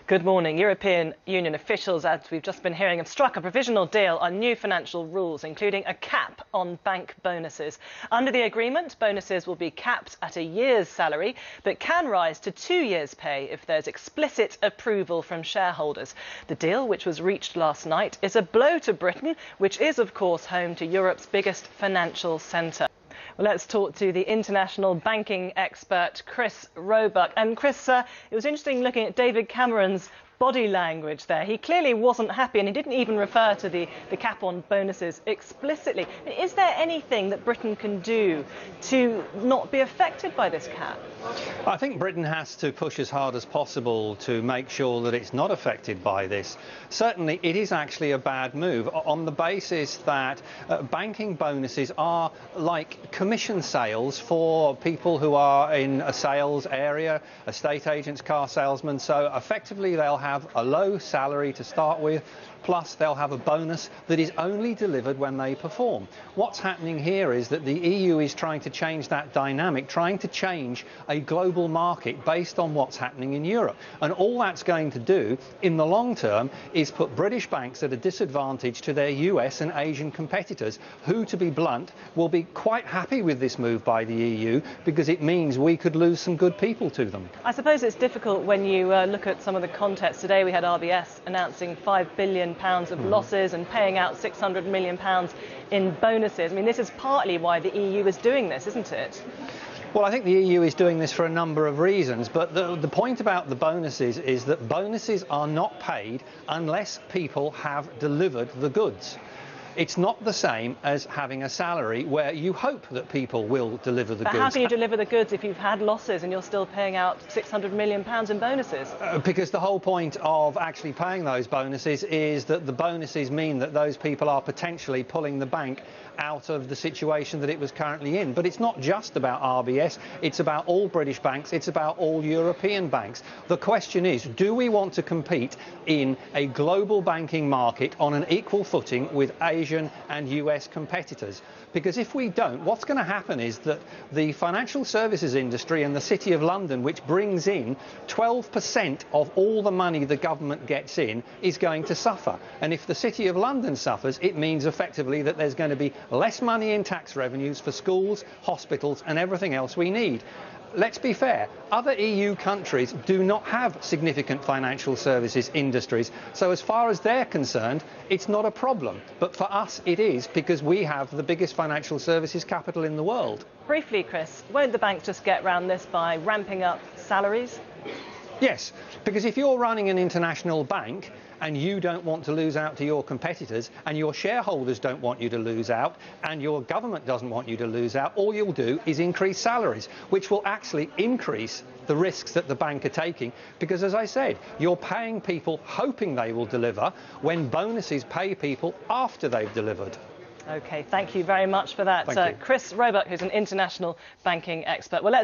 Good morning. European Union officials, as we've just been hearing, have struck a provisional deal on new financial rules, including a cap on bank bonuses. Under the agreement, bonuses will be capped at a year's salary, but can rise to 2 years' pay if there's explicit approval from shareholders. The deal, which was reached last night, is a blow to Britain, which is, of course, home to Europe's biggest financial centre. Well, let's talk to the international banking expert, Chris Roebuck. And Chris, it was interesting looking at David Cameron's body language there. He clearly wasn't happy, and he didn't even refer to the cap on bonuses explicitly. Is there anything that Britain can do to not be affected by this cap? I think Britain has to push as hard as possible to make sure that it's not affected by this. Certainly, it is actually a bad move on the basis that banking bonuses are like commission sales for people who are in a sales area, estate agents, car salesmen. So effectively, they'll have a low salary to start with, plus they'll have a bonus that is only delivered when they perform. What's happening here is that the EU is trying to change that dynamic, trying to change a global market based on what's happening in Europe. And all that's going to do in the long term is put British banks at a disadvantage to their US and Asian competitors, who, to be blunt, will be quite happy with this move by the EU because it means we could lose some good people to them. I suppose it's difficult when you look at some of the context. Today we had RBS announcing £5 billion of losses and paying out £600 million in bonuses. I mean, this is partly why the EU is doing this, isn't it? Well, I think the EU is doing this for a number of reasons, but the point about the bonuses is that bonuses are not paid unless people have delivered the goods. It's not the same as having a salary where you hope that people will deliver the goods. But how can you deliver the goods if you've had losses and you're still paying out £600 million in bonuses? Because the whole point of actually paying those bonuses is that the bonuses mean that those people are potentially pulling the bank out of the situation that it was currently in. But it's not just about RBS, it's about all British banks, it's about all European banks. The question is, do we want to compete in a global banking market on an equal footing with Asian and US competitors? Because if we don't, what's going to happen is that the financial services industry and the City of London, which brings in 12% of all the money the government gets in, is going to suffer. And if the City of London suffers, it means effectively that there's going to be less money in tax revenues for schools, hospitals and everything else we need. Let's be fair, other EU countries do not have significant financial services industries, so as far as they're concerned, it's not a problem. But for us it is, because we have the biggest financial services capital in the world. Briefly, Chris, won't the banks just get around this by ramping up salaries? Yes, because if you're running an international bank and you don't want to lose out to your competitors, and your shareholders don't want you to lose out, and your government doesn't want you to lose out, all you'll do is increase salaries, which will actually increase the risks that the bank are taking, because, as I said, you're paying people hoping they will deliver when bonuses pay people after they've delivered. OK, thank you very much for that. Thank you. Chris Roebuck, who's an international banking expert. Well, let's